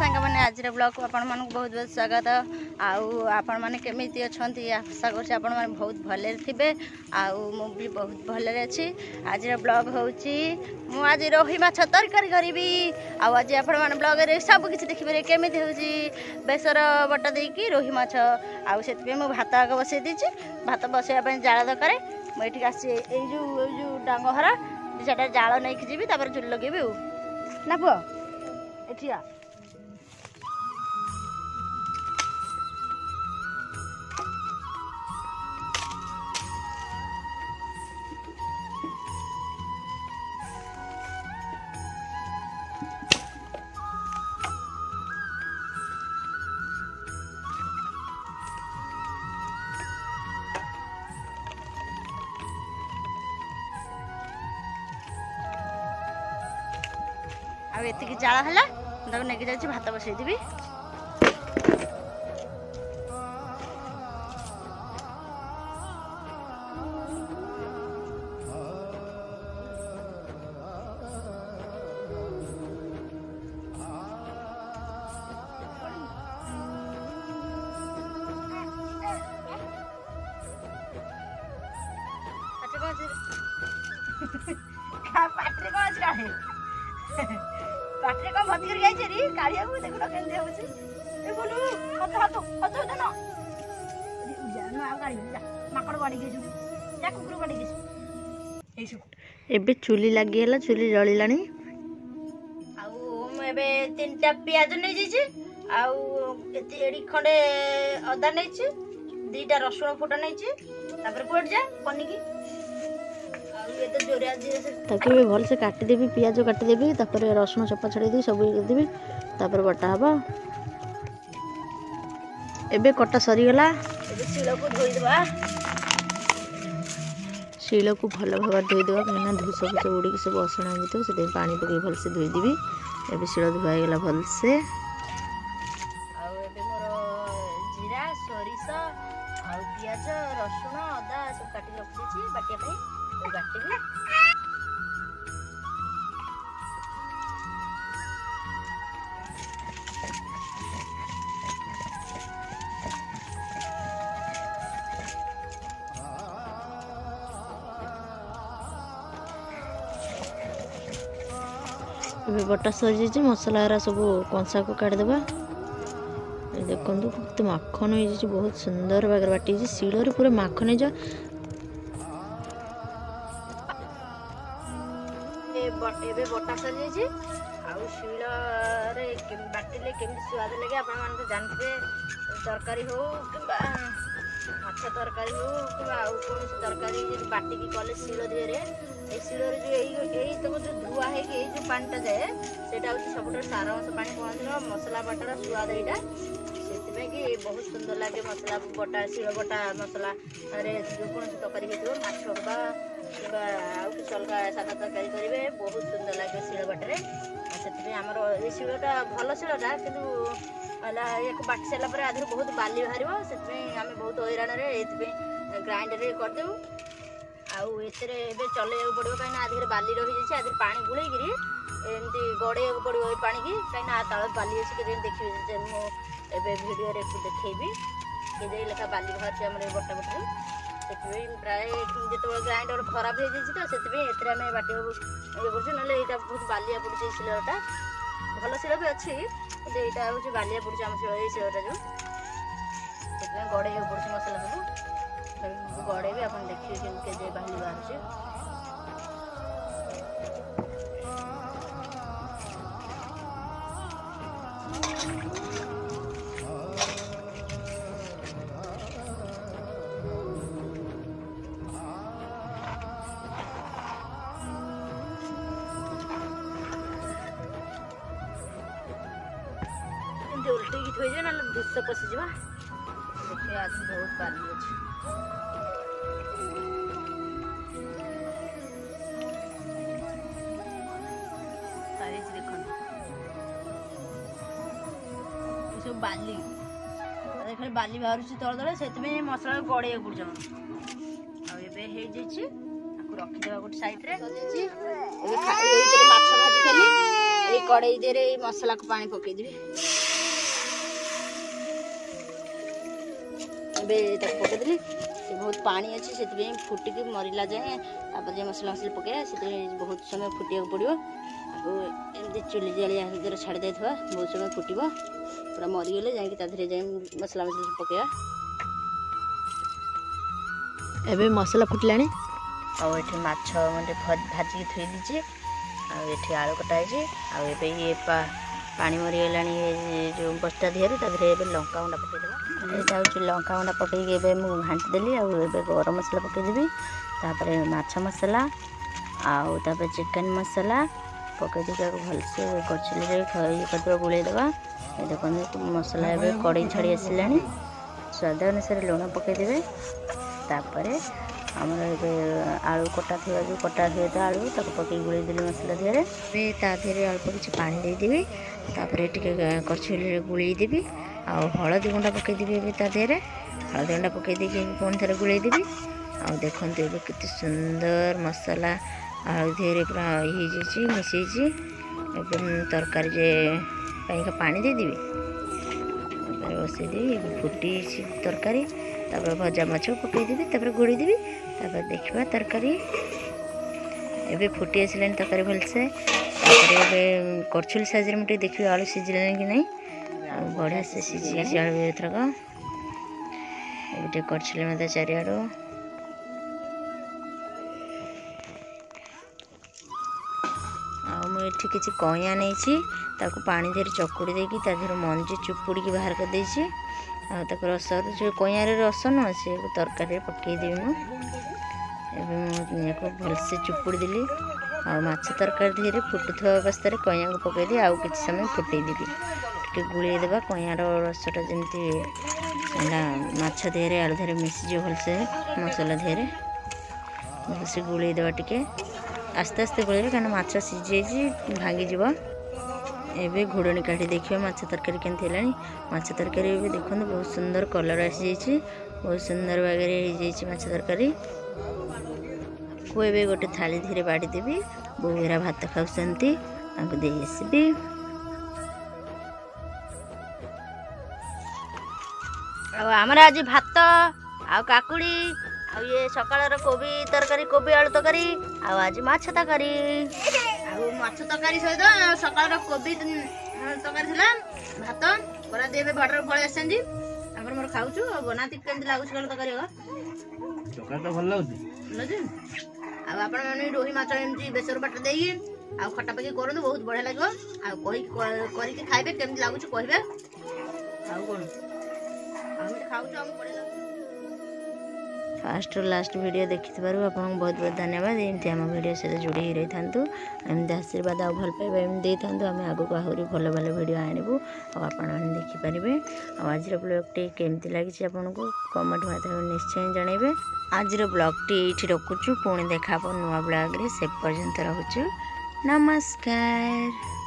सांग मैंने आज ब्लॉग को आपण मानक बहुत बहुत स्वागत। आपण मैंने केमी अच्छा आशा कर बहुत भले थे भी बहुत भले अच्छी। आज ब्लॉग हूँ आज रोही माछ तरकारी करी आज आपण ब्लॉग सब किसी देखिए केमी हूँ बेसर बटा देकी रोही माछ आसे भात आग बसई दी भात बसैया जाल दरकार मुझे आसी जो डांग हरा से जाल नहीं जी चुली लगे ना पुआ एठिया आती जाल है नहीं जाए भात बसईदेवी। पाटे कम भर्ती कर काढ़िया को देखो केंदे होची ए बोलू हाथ हाथ हाथ देना जा आ गाड़ी जा माकड़ गाड़ी के छु जा कुकुर गाड़ी के छु एसु एबे चुली लागी हला चुली जळिलानी आउ एबे तीनटा प्याज नै जैछि आउ एडी खंडे अदा नै छि दीटा रसुण फोटा नै छि तापर कोट जा पन्नी की ताकि भल से काटिदेवी पियाज काटिदेवी तापर रसुण चपा छाड़ी सब करदेवी तापर बटा हवा एबे कटा सरीगला शिल को धोईदेवा शिल को भल भाव धोईदेवा कहीं धूस फूस उड़ी सब असना हो से पानी पकई भल से धोईदेवी एबे शिल धुआईगला भल से जीरा सोरिष पियाज रसुण अदा सब काटी रखी बाटिया बटा सरी जाइए मसला सब कंसा को काटिदेवा देखो बहुत माखन हो बहुत सुंदर भाग बाटी शिल पूरा माखन हो बटा सरी शिल बाटिले केमी स्वाद लगे आप जानते तरकारी हो कि माछ तरकारी हो कि कौन तरकारी बाटिकी कले शिल दिए शिल जो धुआ है जो पानीटा जाए से सब सार अंश पानी कहते मसला बटार स्वाद यहाँ से कि बहुत सुंदर लगे मसला बटा शिल बटा मसला जो कौन तरकारी हो कि किसी अलग सादा तरकारी करेंगे बहुत सुंदर लगे शिल बाटे से आमर ये शिलटा भल शिलटा कि बाटी सारापर आधर बहुत बाली बाहर से आम बहुत हैरान ग्राइंडर करदेव आउ चलैया पड़ो कहीं आधे बाली रही जाए आधे पानी बुड़ेकरी एमती गड़े पड़ो पानी की कहीं तल बाली अच्छे देखिए मुझे भिडियो देखी कि लेखा बाली बाहर आम बटा बटर से प्राय जो ग्राइंडर खराब हो जाए तो से बाटे ये कर बहुत बालिया पड़े शिलटा भल शिल भी अच्छी यहाँ हूँ बालिया पड़े आम शिलटा जो गड़े पड़े मसला सब गड़े भी आप देखिए के बाली बाहर उल्टी की थोड़ी ना धूस पशिज देखिए आज बहुत बाली अच्छे देख सब बाली खाली बाली बाहर तल तले से मसला गड़े पड़े रखीदे गोटे सैड्रे माछ भाजी खाली ये कड़ई दे मसला को पानी पकईदेवी पकईदेली से बहुत पानी अच्छे से फुटिक मरला जाए तापर मसला मसला पकड़ा से बहुत समय फुटिया पड़ो एमती चुली जलिया छाड़ी दे बहुत समय फुटब पूरा मरीगले जाए मसला मसला पकड़ा एबे मसला फुटला आठ माछ भाजिक थोई दीजिए आठ आलू कटाई ये पानी मरीगला जो बस्ता दिहर लंका गुंडा पकईदेवा लंका गुंडा पकईक घाटी देली गरम मसला पकईदेवी तापर माछ मसला आपर चिकेन मसला पकईदी भलसे करछुली करदे गुड़ेदेवा देखो मसला एवं कड़ई छाड़ी आसला स्वाद अनुसार लुण पकईदेवे तापर आमर आलू कटा थी जो कटा थी तो आलू तक पकई गुड़ेदेली मसला देहरे तादेह अल्प किसी पानी देदेवी तापर करछुली गुड़ेदेवी हलदी गुंडा पकईदेवी तादेह हलदी गुंडा पकईदी पुणी थे गुड़ेदेवी देखो केते सुंदर मसला आलू देहरे पूरा ये मिसई तरकारी जे पानी देदेवी बसईदेवी फुटी तरकारी तापर भजा माछ पकईदेवी तापर घोड़देवी तापर देखा तरकारी एबे फुटी आसला तरकारी भलसे करछुली साइज मुझे देखिए आलू सीझला कि नहीं बढ़िया से सीझी आलू एथरक ये करछुली मत चारिआड़ मुझे किसी कईया नहीं पानी देर चकुड़ी देकी तादेह मंजी चुपुड़ी बाहर कर देछि रस जो कईयार रस नुह से तरकारी पकईदेवी मुझे भलसे चुपुड़ी देली माछ तरकारी धीरे फुटुवा अवस्था कईया को पकईदी आउ कि समय फुटईदेवी टे गुड़ेदेवा कईयार रसटा जमी माछ देहरे आलू देहरे मिसीज भलसे मसला देहरे भलसे गुड़ेदेवा टे आस्ते आस्ते गुड़े क्या माछ सीझे भांगीज एबे घोड़नी काढ़ी देखिए माछ तरकारी केमती है माछ तरकारी देखो बहुत सुंदर कलर आसी बहुत सुंदर बागे माछ तरकारी को एबे गोटे थाली धीरे बाड़ी देवी बोरा भात खाऊँगी दे आसबी आमर आज भात आ काकुड़ी ये सकाळ कोबी तरकारी कोबी आलू तरकारी आज माछ तरकारी माछ तरकारी सहित सकाळ कोबी तरकारी भात बरा देवे भटर पड़े आसती मोर खाऊछु बनाती केमती लागुछ कल तरकारी तरकारी तो भल लागुछ आपण मैंने रोही माछ एमती बेसर बाट देई आ खट्टा पकी करंतु बहुत बढ़िया लागो आ कहि खाइबे केमती लागुछ कहबे आ कोन हम खाऊछु हम पड़े फास्ट और लास्ट वीडियो देखी आपको बहुत बहुत धन्यवाद एमती आम वीडियो सहित जोड़ी ही रही था एमती आशीर्वाद आ भल पाइबा एमती दे था आम आगे आहरी भल भल वीडियो आणबू आपने देखिपारे आज ब्लॉगटी केमती लगी आपको कमेंट माध्यम निश्चय जनइबे आज ब्लॉगटी ये रखुचु पुणी देखा नुआ ब्लॉग रे से पर्यंत रोचु नमस्कार।